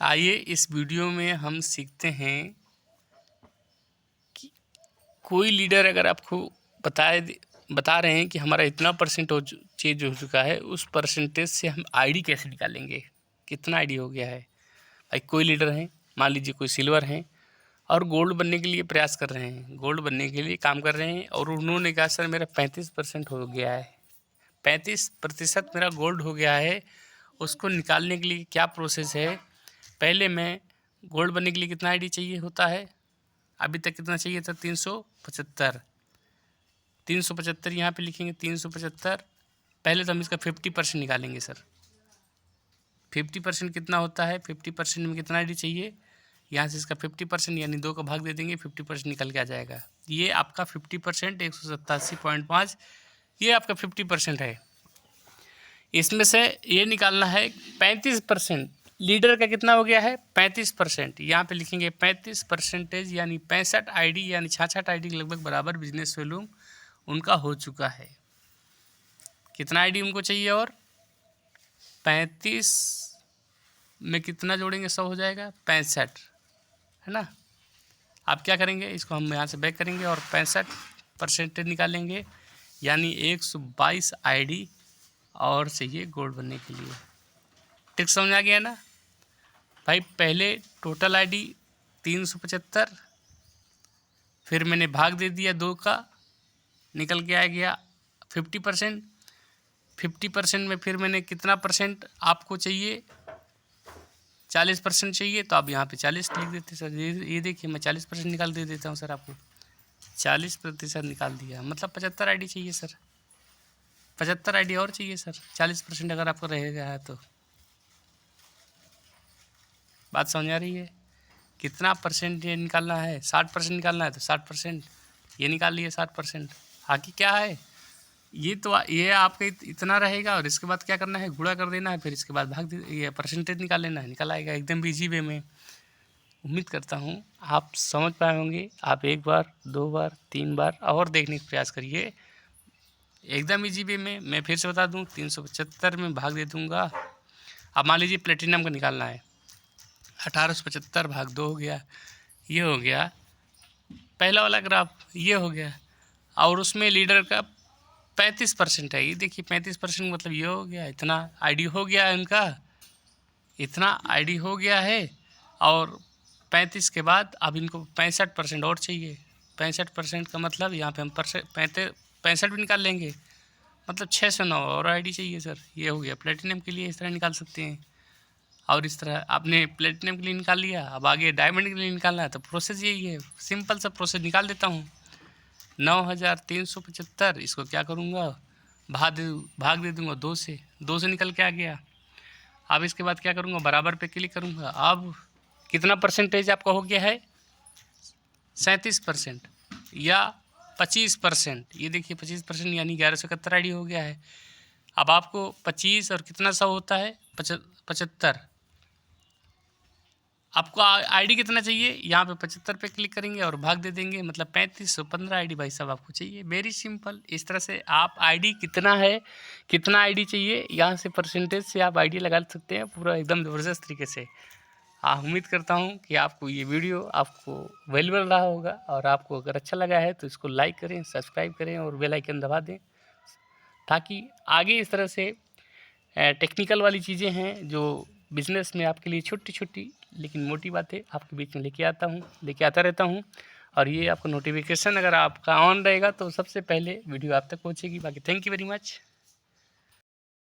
आइए इस वीडियो में हम सीखते हैं कि कोई लीडर अगर आपको बता रहे हैं कि हमारा इतना परसेंट चेंज हो चुका है, उस परसेंटेज से हम आईडी कैसे निकालेंगे, कितना आईडी हो गया है। भाई कोई लीडर हैं, मान लीजिए कोई सिल्वर हैं और गोल्ड बनने के लिए प्रयास कर रहे हैं, गोल्ड बनने के लिए काम कर रहे हैं, और उन्होंने कहा सर मेरा 35% हो गया है, 35% मेरा गोल्ड हो गया है। उसको निकालने के लिए क्या प्रोसेस है। पहले मैं गोल्ड बनने के लिए कितना आईडी चाहिए होता है, अभी तक कितना चाहिए था, 375 यहाँ पे लिखेंगे 375। पहले तो हम इसका 50% निकालेंगे सर। 50% कितना होता है, 50% में कितना आईडी चाहिए, यहाँ से इसका 50% यानी 2 का भाग दे देंगे, 50% निकल के आ जाएगा। ये आपका 50% 187.5, ये आपका 50% है। इसमें से ये निकालना है 35%। लीडर का कितना हो गया है, 35%। यहाँ पे लिखेंगे 35% यानी 65 आईडी यानी 66 आईडी के लगभग बराबर बिजनेस वॉल्यूम उनका हो चुका है। कितना आईडी उनको चाहिए, और 35 में कितना जोड़ेंगे, 100 हो जाएगा, 65 है ना। आप क्या करेंगे, इसको हम यहाँ से बैक करेंगे और 65% निकालेंगे यानी 122 आईडी और चाहिए गोल्ड बनने के लिए। ट्रिक समझ आ गया ना भाई। पहले टोटल आईडी 375, फिर मैंने भाग दे दिया 2 का, निकल के आ गया 50%। 50% में फिर मैंने कितना परसेंट आपको चाहिए, 40% चाहिए, तो आप यहाँ पे 40 लिख देते सर। ये देखिए मैं 40% निकाल दे देता हूँ सर, आपको 40% निकाल दिया, मतलब 75 आईडी चाहिए सर। 75 आईडी और चाहिए सर, 40% अगर आपको रहेगा है तो। बात समझ आ रही है। कितना परसेंट ये निकालना है, 60% निकालना है तो 60% ये निकाल लिए, 60%। आगे क्या है, ये आपके इतना रहेगा, और इसके बाद क्या करना है, गुणा कर देना है, फिर इसके बाद भाग ये परसेंटेज निकाल लेना है, निकल आएगा एकदम इजी वे में। उम्मीद करता हूँ आप समझ पाए होंगे। आप 1 बार 2 बार 3 बार और देखने का प्रयास करिए एकदम इजी वे में। मैं फिर से बता दूँ, 375 में भाग दे दूँगा। अब मान लीजिए प्लेटिनम का निकालना है, 1875 भाग 2 हो गया, ये हो गया पहला वाला ग्राफ, ये हो गया। और उसमें लीडर का 35% है, ये देखिए 35% मतलब ये हो गया, इतना आईडी हो गया है उनका, इतना आईडी हो गया है। और 35 के बाद अब इनको 65% और चाहिए। 65% का मतलब यहाँ पे हम 65 भी निकाल लेंगे, मतलब 609 और आईडी चाहिए सर। ये हो गया प्लेटिनम के लिए, इस तरह निकाल सकते हैं। और इस तरह आपने प्लेटिनम के लिए निकाल लिया, अब आगे डायमंड के लिए निकालना है, तो प्रोसेस यही है, सिंपल सा प्रोसेस निकाल देता हूँ। 9375, इसको क्या करूँगा, भाग दे दूँगा 2 से, 2 से निकल के आ गया। अब इसके बाद क्या करूँगा, बराबर पे क्लिक करूँगा। अब कितना परसेंटेज आपका हो गया है, 37% या 25%। ये देखिए 25% यानी 1171 आईडी हो गया है। अब आपको 25 और कितना 100 होता है, 75। आपको आईडी कितना चाहिए, यहाँ पे 75 पे क्लिक करेंगे और भाग दे देंगे, मतलब 3515 आईडी भाई साहब आपको चाहिए। Very simple. इस तरह से आप आईडी कितना है, कितना आईडी चाहिए, यहाँ से परसेंटेज से आप आईडी लगा सकते हैं पूरा एकदम ज़बरदस्त तरीके से। उम्मीद करता हूँ कि आपको ये वीडियो आपको वैल्यूबल रहा होगा, और आपको अगर अच्छा लगा है तो इसको लाइक करें, सब्सक्राइब करें और बेल आइकन दबा दें, ताकि आगे इस तरह से टेक्निकल वाली चीज़ें हैं जो बिज़नेस में आपके लिए छोटी छोटी लेकिन मोटी बातें आपके बीच में लेके आता रहता हूँ। और ये आपको नोटिफिकेशन अगर आपका ऑन रहेगा तो सबसे पहले वीडियो आप तक पहुँचेगी। बाकी थैंक यू वेरी मच।